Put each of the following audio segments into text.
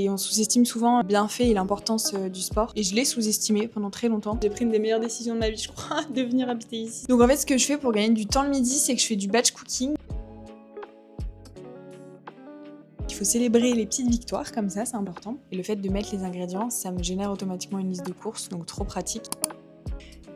Et on sous-estime souvent le bienfait et l'importance du sport. Et je l'ai sous-estimé pendant très longtemps. J'ai pris une des meilleures décisions de ma vie, je crois, de venir habiter ici. Donc en fait, ce que je fais pour gagner du temps le midi, c'est que je fais du batch cooking. Il faut célébrer les petites victoires comme ça, c'est important. Et le fait de mettre les ingrédients, ça me génère automatiquement une liste de courses, donc trop pratique.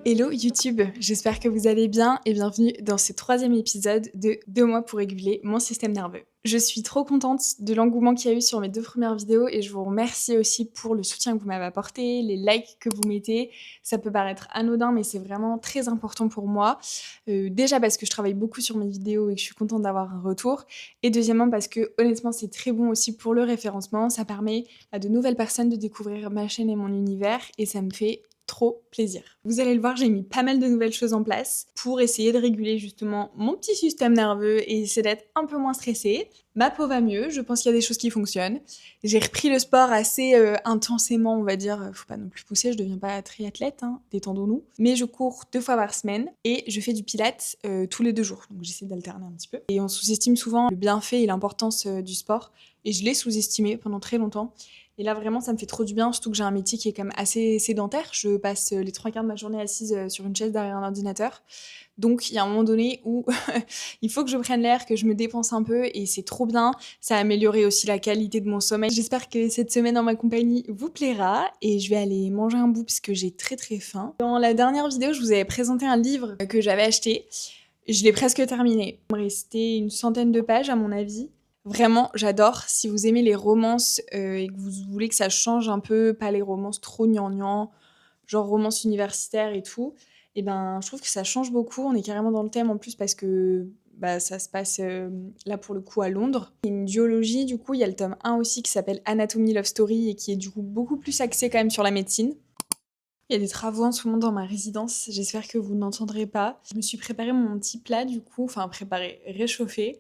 Hello YouTube, j'espère que vous allez bien et bienvenue dans ce 3e épisode de 2 mois pour réguler mon système nerveux. Je suis trop contente de l'engouement qu'il y a eu sur mes 2 premières vidéos et je vous remercie aussi pour le soutien que vous m'avez apporté, les likes que vous mettez. Ça peut paraître anodin mais c'est vraiment très important pour moi. Déjà parce que je travaille beaucoup sur mes vidéos et que je suis contente d'avoir un retour. Et deuxièmement parce que honnêtement c'est très bon aussi pour le référencement. Ça permet à de nouvelles personnes de découvrir ma chaîne et mon univers et ça me fait trop plaisir. Vous allez le voir, j'ai mis pas mal de nouvelles choses en place pour essayer de réguler justement mon petit système nerveux et essayer d'être un peu moins stressée. Ma peau va mieux, je pense qu'il y a des choses qui fonctionnent. J'ai repris le sport assez intensément, on va dire. Faut pas non plus pousser, je deviens pas triathlète, hein, détendons-nous. Mais je cours 2 fois par semaine et je fais du pilates tous les 2 jours. Donc j'essaie d'alterner un petit peu. Et on sous-estime souvent le bienfait et l'importance du sport. Et je l'ai sous-estimé pendant très longtemps. Et là, vraiment, ça me fait trop du bien, surtout que j'ai un métier qui est quand même assez sédentaire. Je passe les 3 quarts de ma journée assise sur une chaise derrière un ordinateur. Donc, il y a un moment donné où il faut que je prenne l'air, que je me dépense un peu, et c'est trop bien. Ça a amélioré aussi la qualité de mon sommeil. J'espère que cette semaine en ma compagnie vous plaira, et je vais aller manger un bout parce que j'ai très très faim. Dans la dernière vidéo, je vous avais présenté un livre que j'avais acheté. Je l'ai presque terminé. Il me restait une centaine de pages, à mon avis. Vraiment, j'adore. Si vous aimez les romances et que vous voulez que ça change un peu, pas les romances trop gnangnan, genre romances universitaires et tout, et ben je trouve que ça change beaucoup. On est carrément dans le thème en plus parce que bah, ça se passe là pour le coup à Londres. Il y a une duologie, du coup, il y a le tome 1 aussi qui s'appelle Anatomy Love Story et qui est du coup beaucoup plus axé quand même sur la médecine. Il y a des travaux en ce moment dans ma résidence, j'espère que vous n'entendrez pas. Je me suis préparé mon petit plat du coup, enfin préparé, réchauffé.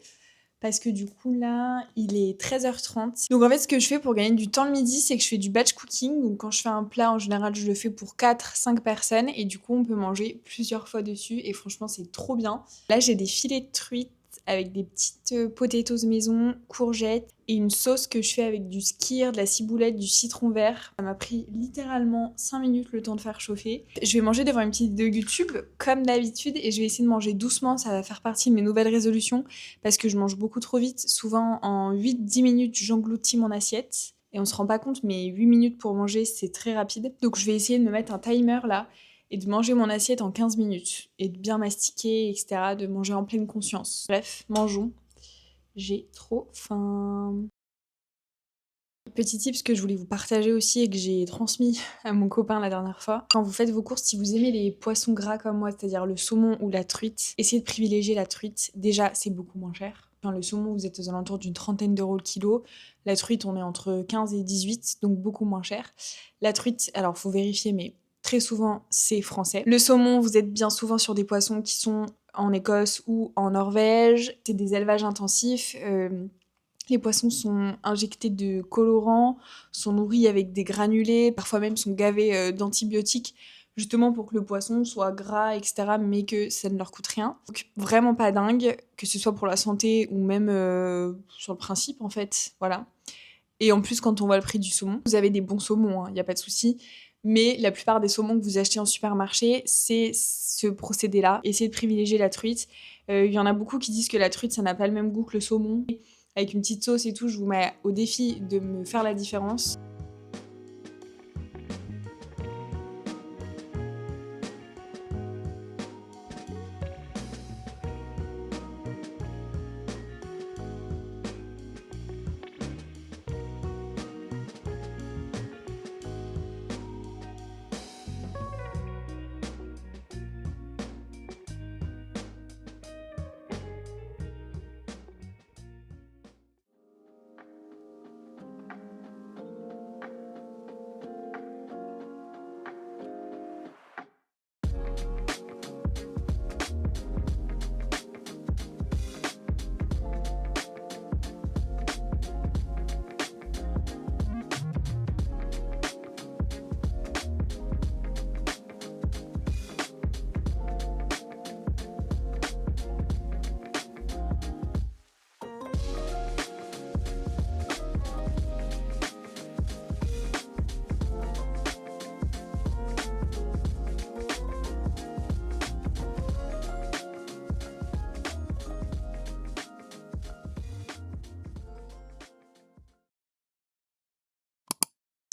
Parce que du coup là, il est 13h30. Donc en fait, ce que je fais pour gagner du temps le midi, c'est que je fais du batch cooking. Donc quand je fais un plat, en général, je le fais pour 4-5 personnes. Et du coup, on peut manger plusieurs fois dessus. Et franchement, c'est trop bien. Là, j'ai des filets de truite avec des petites potatoes maison, courgettes et une sauce que je fais avec du skyr, de la ciboulette, du citron vert. Ça m'a pris littéralement 5 minutes le temps de faire chauffer. Je vais manger devant une petite vidéo YouTube comme d'habitude et je vais essayer de manger doucement. Ça va faire partie de mes nouvelles résolutions parce que je mange beaucoup trop vite. Souvent en 8-10 minutes, j'engloutis mon assiette. Et on se rend pas compte, mais 8 minutes pour manger, c'est très rapide. Donc je vais essayer de me mettre un timer là et de manger mon assiette en 15 minutes et de bien mastiquer, etc., de manger en pleine conscience. Bref, mangeons. J'ai trop faim. Petit tip que je voulais vous partager aussi et que j'ai transmis à mon copain la dernière fois. Quand vous faites vos courses, si vous aimez les poissons gras comme moi, c'est-à-dire le saumon ou la truite, essayez de privilégier la truite. Déjà, c'est beaucoup moins cher. Enfin, le saumon, vous êtes aux alentours d'une trentaine d'euros le kilo. La truite, on est entre 15 et 18, donc beaucoup moins cher. La truite, alors faut vérifier, mais très souvent, c'est français. Le saumon, vous êtes bien souvent sur des poissons qui sont en Écosse ou en Norvège. C'est des élevages intensifs. Les poissons sont injectés de colorants, sont nourris avec des granulés, parfois même sont gavés d'antibiotiques, justement pour que le poisson soit gras, etc., mais que ça ne leur coûte rien. Donc vraiment pas dingue, que ce soit pour la santé ou même sur le principe, en fait, voilà. Et en plus, quand on voit le prix du saumon, vous avez des bons saumons, il n'y a pas de souci. Mais la plupart des saumons que vous achetez en supermarché, c'est ce procédé-là. Essayez de privilégier la truite. Il y en a beaucoup qui disent que la truite, ça n'a pas le même goût que le saumon. Avec une petite sauce et tout, je vous mets au défi de me faire la différence.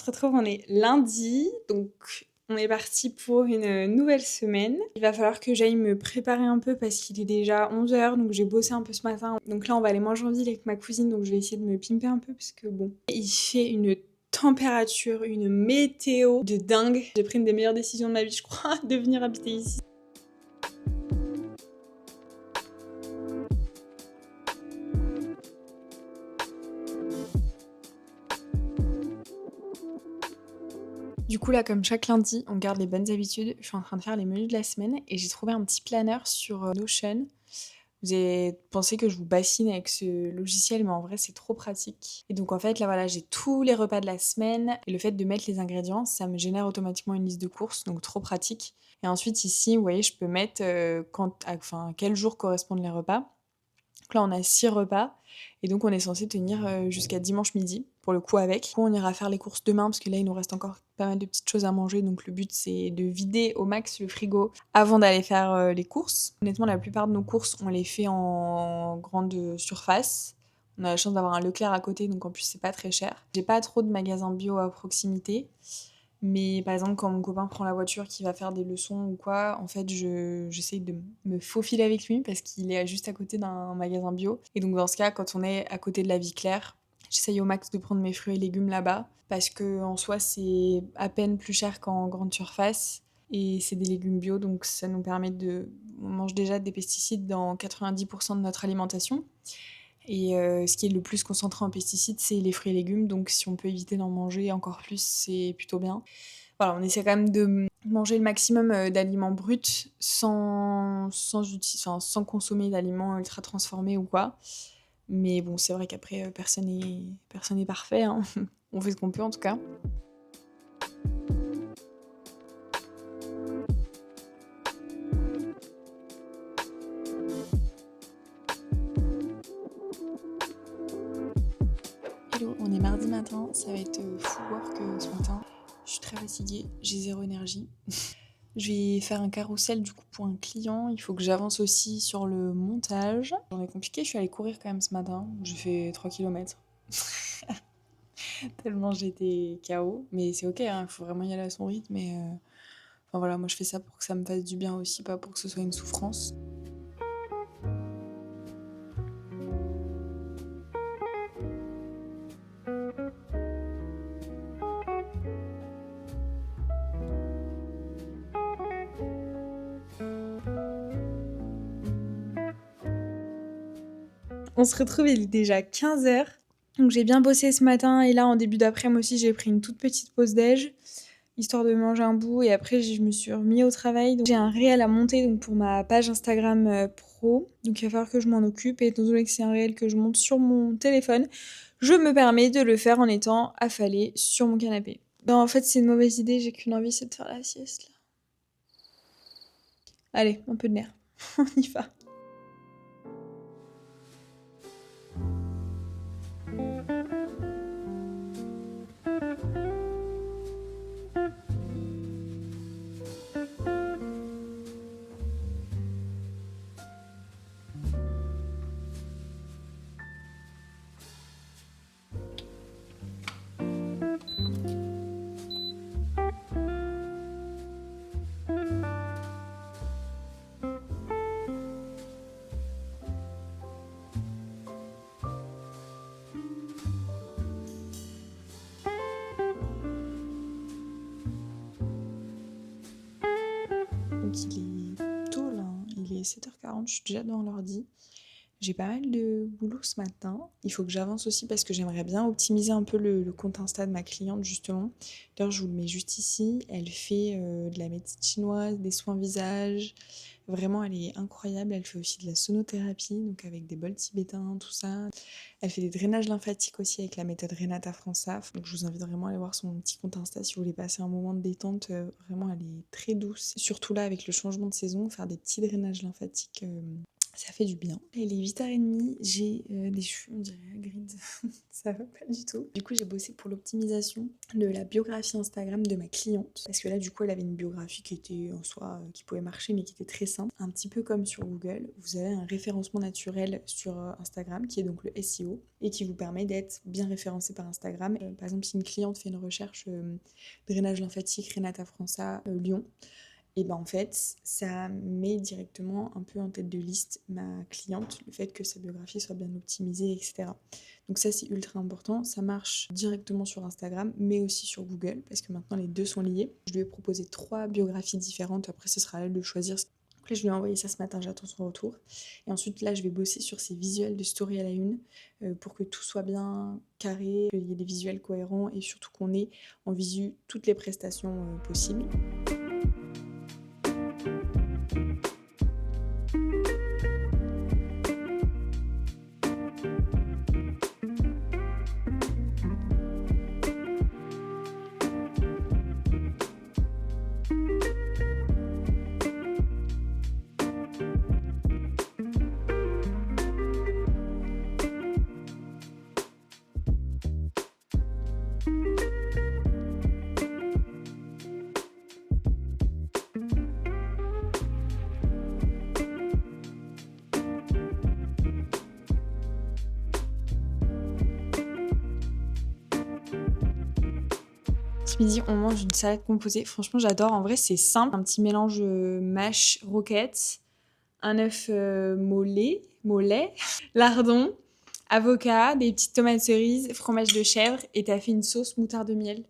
On se retrouve, on est lundi, donc on est parti pour une nouvelle semaine. Il va falloir que j'aille me préparer un peu parce qu'il est déjà 11h, donc j'ai bossé un peu ce matin. Donc là, on va aller manger en ville avec ma cousine, donc je vais essayer de me pimper un peu parce que bon, il fait une température, une météo de dingue. J'ai pris une des meilleures décisions de ma vie, je crois, de venir habiter ici. Du coup là, comme chaque lundi, on garde les bonnes habitudes. Je suis en train de faire les menus de la semaine et j'ai trouvé un petit planner sur Notion. Vous avez pensé que je vous bassine avec ce logiciel, mais en vrai c'est trop pratique. Et donc en fait là voilà, j'ai tous les repas de la semaine et le fait de mettre les ingrédients, ça me génère automatiquement une liste de courses, donc trop pratique. Et ensuite ici, vous voyez, je peux mettre quel jour correspondent les repas. Donc là, on a 6 repas et donc on est censé tenir jusqu'à dimanche midi, pour le coup avec. Du coup, on ira faire les courses demain parce que là, il nous reste encore pas mal de petites choses à manger. Donc le but, c'est de vider au max le frigo avant d'aller faire les courses. Honnêtement, la plupart de nos courses, on les fait en grande surface. On a la chance d'avoir un Leclerc à côté, donc en plus, c'est pas très cher. J'ai pas trop de magasins bio à proximité. Mais par exemple, quand mon copain prend la voiture, qui va faire des leçons ou quoi, en fait, j'essaye de me faufiler avec lui parce qu'il est juste à côté d'un magasin bio. Et donc, dans ce cas, quand on est à côté de la Vie Claire, j'essaye au max de prendre mes fruits et légumes là-bas parce que en soi, c'est à peine plus cher qu'en grande surface. Et c'est des légumes bio, donc ça nous permet de... On mange déjà des pesticides dans 90% de notre alimentation. Et ce qui est le plus concentré en pesticides, c'est les fruits et légumes. Donc si on peut éviter d'en manger encore plus, c'est plutôt bien. Voilà, on essaie quand même de manger le maximum d'aliments bruts sans consommer d'aliments ultra transformés ou quoi. Mais bon, c'est vrai qu'après, personne n'est parfait, hein. On fait ce qu'on peut en tout cas. Hello, on est mardi matin, ça va être full work ce matin. Je suis très fatiguée, j'ai zéro énergie. Je vais faire un carrousel du coup pour un client. Il faut que j'avance aussi sur le montage. J'en ai compliqué, je suis allée courir quand même ce matin. J'ai fait 3 km. Tellement j'étais KO. Mais c'est ok, hein, il faut vraiment y aller à son rythme. Enfin voilà, moi je fais ça pour que ça me fasse du bien aussi, pas pour que ce soit une souffrance. On se retrouve, il est déjà 15h. Donc j'ai bien bossé ce matin et là en début d'après-midi aussi j'ai pris une toute petite pause déj, histoire de manger un bout et après je me suis remis au travail. Donc, j'ai un réel à monter donc, pour ma page Instagram pro, donc il va falloir que je m'en occupe et étant donné que c'est un réel que je monte sur mon téléphone, je me permets de le faire en étant affalée sur mon canapé. Non, en fait c'est une mauvaise idée, j'ai qu'une envie, c'est de faire la sieste là. Allez, un peu de nerfs, on y va. Donc il est tôt là, hein. Il est 7h40, je suis déjà devant l'ordi. J'ai pas mal de boulot ce matin. Il faut que j'avance aussi parce que j'aimerais bien optimiser un peu le compte Insta de ma cliente justement. D'ailleurs, je vous le mets juste ici. Elle fait de la médecine chinoise, des soins visage. Vraiment, elle est incroyable. Elle fait aussi de la sonothérapie, donc avec des bols tibétains, tout ça. Elle fait des drainages lymphatiques aussi avec la méthode Renata Fransaf. Donc je vous invite vraiment à aller voir son petit compte Insta si vous voulez passer un moment de détente. Vraiment, elle est très douce. Surtout là, avec le changement de saison, faire des petits drainages lymphatiques. Ça fait du bien. Il est 8h30, j'ai des cheveux, on dirait Hagrid. Ça va pas du tout. Du coup, j'ai bossé pour l'optimisation de la biographie Instagram de ma cliente. Parce que là, du coup, elle avait une biographie qui était en soi, qui pouvait marcher, mais qui était très simple. Un petit peu comme sur Google, vous avez un référencement naturel sur Instagram, qui est donc le SEO, et qui vous permet d'être bien référencé par Instagram. Par exemple, si une cliente fait une recherche drainage lymphatique Renata França Lyon, et ben en fait, ça met directement un peu en tête de liste ma cliente, le fait que sa biographie soit bien optimisée, etc. Donc ça, c'est ultra important. Ça marche directement sur Instagram, mais aussi sur Google, parce que maintenant les deux sont liés. Je lui ai proposé 3 biographies différentes. Après, ce sera à elle de choisir. Donc là, je lui ai envoyé ça ce matin, j'attends son retour. Et ensuite, là, je vais bosser sur ses visuels de story à la une, pour que tout soit bien carré, qu'il y ait des visuels cohérents et surtout qu'on ait en visu toutes les prestations possibles. Ce midi, on mange une salade composée. Franchement, j'adore. En vrai, c'est simple. Un petit mélange mâche, roquette, un œuf mollet, lardon, avocat, des petites tomates cerises, fromage de chèvre et t'as fait une sauce moutarde de miel.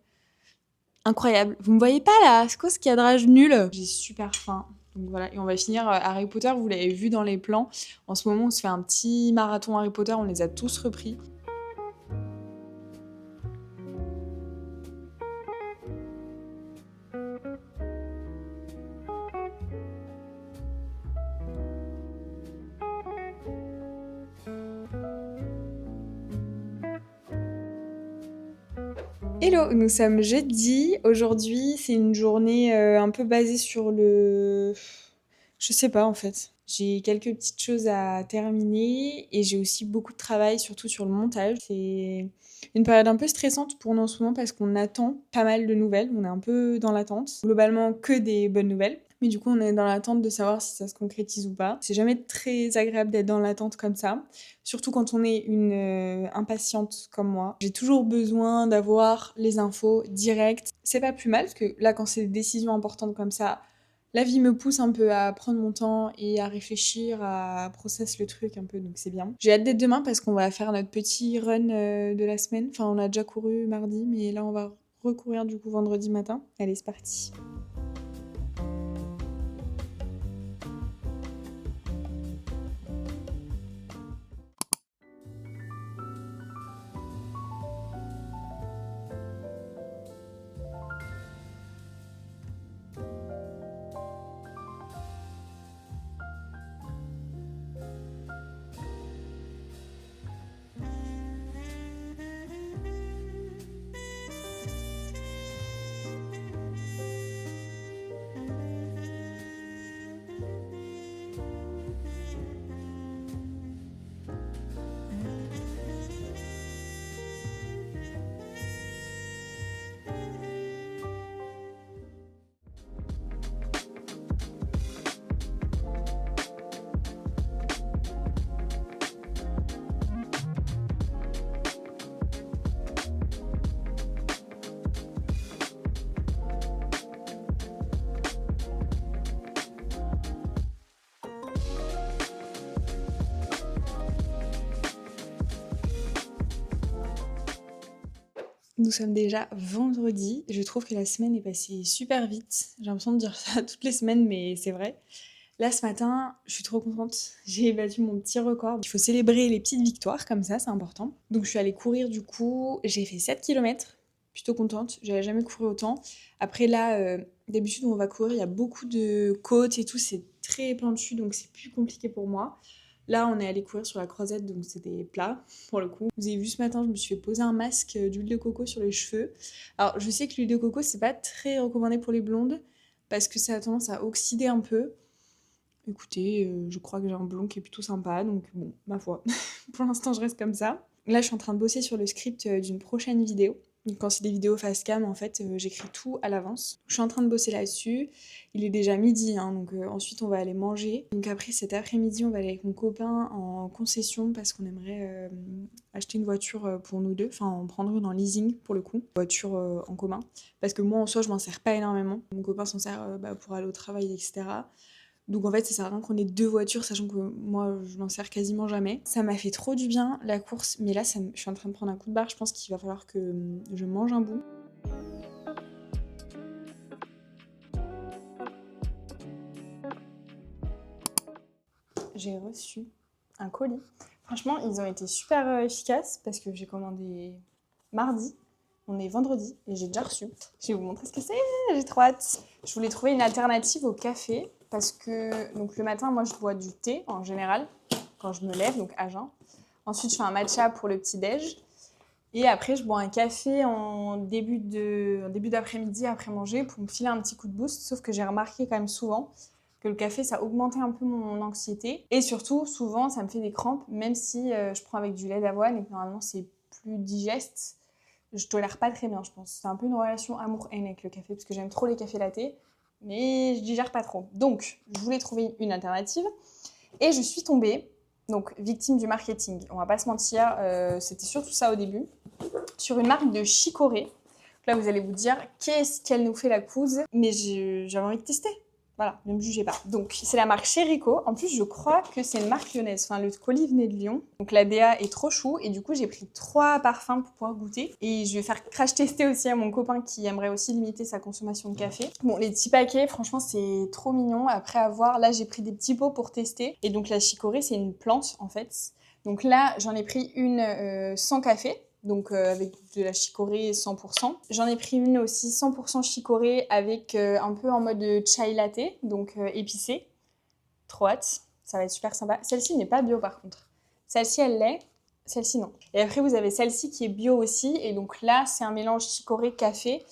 Incroyable. Vous me voyez pas là? C'est quoi ce cadrage nul? J'ai super faim. Donc voilà, et on va finir Harry Potter, vous l'avez vu dans les plans. En ce moment, on se fait un petit marathon Harry Potter, on les a tous repris. Hello, nous sommes jeudi. Aujourd'hui, c'est une journée un peu basée sur le... Je sais pas en fait. J'ai quelques petites choses à terminer et j'ai aussi beaucoup de travail, surtout sur le montage. C'est une période un peu stressante pour nous en ce moment parce qu'on attend pas mal de nouvelles. On est un peu dans l'attente. Globalement, que des bonnes nouvelles. Mais du coup, on est dans l'attente de savoir si ça se concrétise ou pas. C'est jamais très agréable d'être dans l'attente comme ça. Surtout quand on est une impatiente comme moi. J'ai toujours besoin d'avoir les infos directes. C'est pas plus mal parce que là, quand c'est des décisions importantes comme ça, la vie me pousse un peu à prendre mon temps et à réfléchir, à process le truc un peu, donc c'est bien. J'ai hâte d'être demain parce qu'on va faire notre petit run de la semaine. Enfin, on a déjà couru mardi, mais là, on va recourir du coup vendredi matin. Allez, c'est parti. Nous sommes déjà vendredi. Je trouve que la semaine est passée super vite. J'ai l'impression de dire ça toutes les semaines, mais c'est vrai. Là, ce matin, je suis trop contente. J'ai battu mon petit record. Il faut célébrer les petites victoires, comme ça, c'est important. Donc, je suis allée courir, du coup. J'ai fait 7 km. Plutôt contente. J'avais jamais couru autant. Après, là, d'habitude, où on va courir, il y a beaucoup de côtes et tout. C'est très pentu, donc c'est plus compliqué pour moi. Là, on est allé courir sur la Croisette, donc c'était plat, pour le coup. Vous avez vu ce matin, je me suis fait poser un masque d'huile de coco sur les cheveux. Alors, je sais que l'huile de coco, c'est pas très recommandé pour les blondes, parce que ça a tendance à oxyder un peu. Écoutez, je crois que j'ai un blond qui est plutôt sympa, donc bon, ma foi, pour l'instant je reste comme ça. Là je suis en train de bosser sur le script d'une prochaine vidéo. Donc, quand c'est des vidéos face cam, en fait, j'écris tout à l'avance. Je suis en train de bosser là-dessus. Il est déjà midi, hein, donc ensuite on va aller manger. Donc après cet après-midi, on va aller avec mon copain en concession parce qu'on aimerait acheter une voiture pour nous deux, enfin en prendre une en leasing pour le coup, voiture en commun. Parce que moi en soi, je m'en sers pas énormément. Mon copain s'en sert pour aller au travail, etc. Donc en fait, ça sert à rien qu'on ait deux voitures, sachant que moi, je m'en sers quasiment jamais. Ça m'a fait trop du bien, la course, mais là, je suis en train de prendre un coup de barre. Je pense qu'il va falloir que je mange un bout. J'ai reçu un colis. Franchement, ils ont été super efficaces parce que j'ai commandé mardi. On est vendredi et j'ai déjà reçu. Je vais vous montrer ce que c'est, j'ai trop hâte. Je voulais trouver une alternative au café parce que donc le matin, moi je bois du thé en général quand je me lève, donc à jeun. Ensuite, je fais un matcha pour le petit-déj. Et après, je bois un café en début d'après-midi après manger pour me filer un petit coup de boost. Sauf que j'ai remarqué quand même souvent que le café, ça augmentait un peu mon anxiété. Et surtout, souvent, ça me fait des crampes, même si je prends avec du lait d'avoine et que normalement, c'est plus digeste. Je tolère pas très bien, je pense. C'est un peu une relation amour-haine avec le café, parce que j'aime trop les cafés latte, mais je digère pas trop. Donc, je voulais trouver une alternative. Et je suis tombée, donc victime du marketing. On va pas se mentir, c'était surtout ça au début, sur une marque de chicorée. Là, vous allez vous dire, qu'est-ce qu'elle nous fait la couse? Mais j'avais envie de tester. Voilà, ne me jugez pas. Donc, c'est la marque Chérico. En plus, je crois que c'est une marque lyonnaise. Enfin, le colis venait de Lyon. Donc, la DA est trop chou. Et du coup, j'ai pris 3 parfums pour pouvoir goûter. Et je vais faire crash tester aussi à mon copain qui aimerait aussi limiter sa consommation de café. Bon, les petits paquets, franchement, c'est trop mignon. Après avoir, là, j'ai pris des petits pots pour tester. Et donc, la chicorée, c'est une plante, en fait. Donc là, j'en ai pris une sans café. Donc avec de la chicorée 100%. J'en ai pris une aussi 100% chicorée avec un peu en mode chai latte, donc épicé. Trop hâte, ça va être super sympa. Celle-ci n'est pas bio par contre. Celle-ci elle l'est, celle-ci non. Et après vous avez celle-ci qui est bio aussi, et donc là c'est un mélange chicorée café.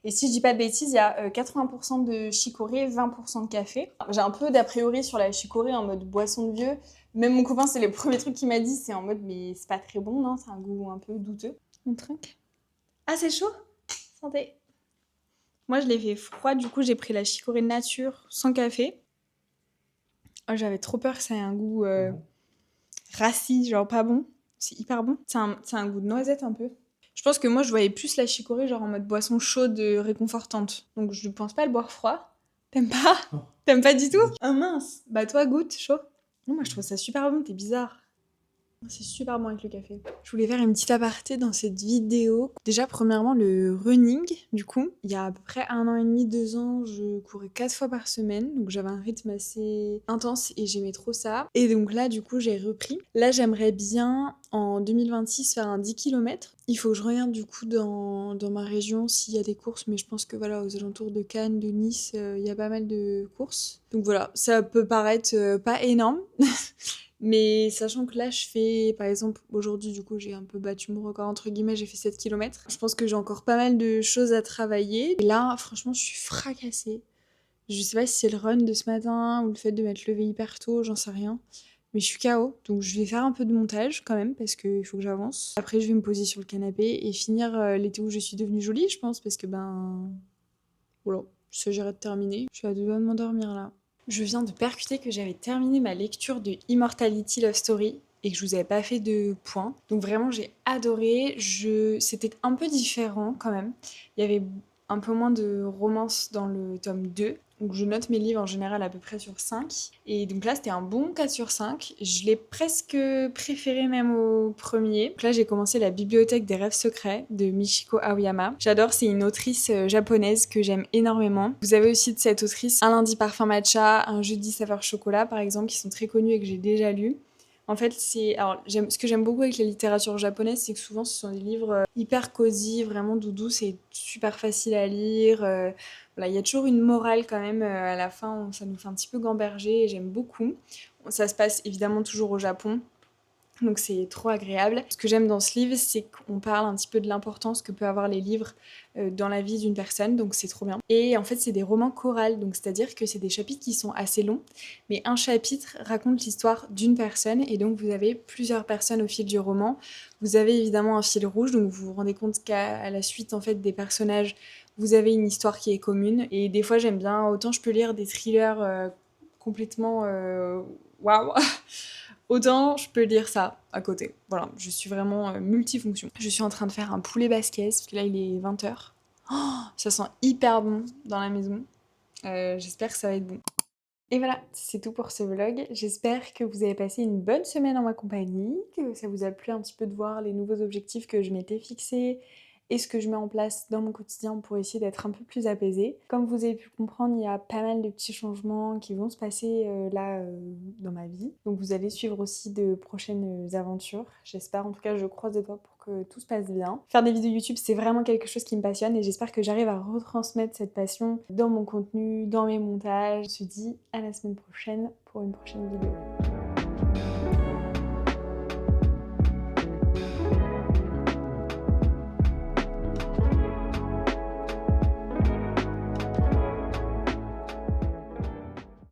Et si je dis pas de bêtises, il y a 80% de chicorée, 20% de café. J'ai un peu d'a priori sur la chicorée en mode boisson de vieux. Même mon copain, c'est les premiers trucs qu'il m'a dit, c'est en mode mais c'est pas très bon, non? C'est un goût un peu douteux. On trinque. Ah, c'est chaud? Santé. Moi, je l'ai fait froid, du coup, j'ai pris la chicorée nature sans café. Oh, j'avais trop peur que ça ait un goût rassis, genre pas bon. C'est hyper bon. C'est un goût de noisette un peu. Je pense que moi, je voyais plus la chicorée genre en mode boisson chaude réconfortante. Donc, je pense pas le boire froid. T'aimes pas? Non. T'aimes pas du tout? Ah mince. Bah toi, goûte, chaud. Non, moi, je trouve ça super bon, t'es bizarre. C'est super bon avec le café. Je voulais faire une petite aparté dans cette vidéo. Déjà, premièrement, le running, du coup. Il y a à peu près 1 an et demi, 2 ans, je courais 4 fois par semaine. Donc j'avais un rythme assez intense et j'aimais trop ça. Et donc là, du coup, j'ai repris. Là, j'aimerais bien, en 2026, faire un 10 km. Il faut que je regarde, du coup, dans ma région s'il y a des courses. Mais je pense que, voilà, aux alentours de Cannes, de Nice, il y a pas mal de courses. Donc voilà, ça peut paraître pas énorme. Mais sachant que là, je fais, par exemple, aujourd'hui, du coup, j'ai un peu battu mon record, entre guillemets, j'ai fait 7 km. Je pense que j'ai encore pas mal de choses à travailler. Et là, franchement, je suis fracassée. Je sais pas si c'est le run de ce matin ou le fait de m'être levée hyper tôt, j'en sais rien. Mais je suis KO, donc je vais faire un peu de montage quand même, parce qu'il faut que j'avance. Après, je vais me poser sur le canapé et finir l'été où je suis devenue jolie, je pense, parce que voilà, il s'agirait de terminer. Je suis à 2 doigts de m'endormir là. Je viens de percuter que j'avais terminé ma lecture de Immortality Love Story et que je vous avais pas fait de point. Donc vraiment j'ai adoré. C'était un peu différent quand même. Il y avait un peu moins de romance dans le tome 2. Donc je note mes livres en général à peu près sur 5. Et donc là c'était un bon 4 sur 5. Je l'ai presque préféré même au premier. Donc là j'ai commencé La Bibliothèque des rêves secrets de Michiko Aoyama. J'adore, c'est une autrice japonaise que j'aime énormément. Vous avez aussi de cette autrice Un lundi parfum matcha, Un jeudi saveur chocolat par exemple, qui sont très connus et que j'ai déjà lus. En fait, ce que j'aime beaucoup avec la littérature japonaise, c'est que souvent ce sont des livres hyper cosy, vraiment doudous, c'est super facile à lire. Voilà, il y a toujours une morale quand même à la fin, ça nous fait un petit peu gamberger et j'aime beaucoup. Ça se passe évidemment toujours au Japon. Donc c'est trop agréable. Ce que j'aime dans ce livre, c'est qu'on parle un petit peu de l'importance que peut avoir les livres dans la vie d'une personne, donc c'est trop bien. Et en fait, c'est des romans chorales, donc c'est-à-dire que c'est des chapitres qui sont assez longs, mais un chapitre raconte l'histoire d'une personne, et donc vous avez plusieurs personnes au fil du roman. Vous avez évidemment un fil rouge, donc vous vous rendez compte qu'à la suite en fait des personnages, vous avez une histoire qui est commune. Et des fois, j'aime bien, autant je peux lire des thrillers complètement waouh. Autant je peux lire ça à côté. Voilà, je suis vraiment multifonction. Je suis en train de faire un poulet basquez, parce que là il est 20h. Ça sent hyper bon dans la maison. J'espère que ça va être bon. Et voilà, c'est tout pour ce vlog. J'espère que vous avez passé une bonne semaine en ma compagnie, que ça vous a plu un petit peu de voir les nouveaux objectifs que je m'étais fixés et ce que je mets en place dans mon quotidien pour essayer d'être un peu plus apaisée. Comme vous avez pu comprendre, il y a pas mal de petits changements qui vont se passer dans ma vie. Donc vous allez suivre aussi de prochaines aventures. J'espère, en tout cas je croise les doigts pour que tout se passe bien. Faire des vidéos YouTube, c'est vraiment quelque chose qui me passionne et j'espère que j'arrive à retransmettre cette passion dans mon contenu, dans mes montages. Je me dis à la semaine prochaine pour une prochaine vidéo.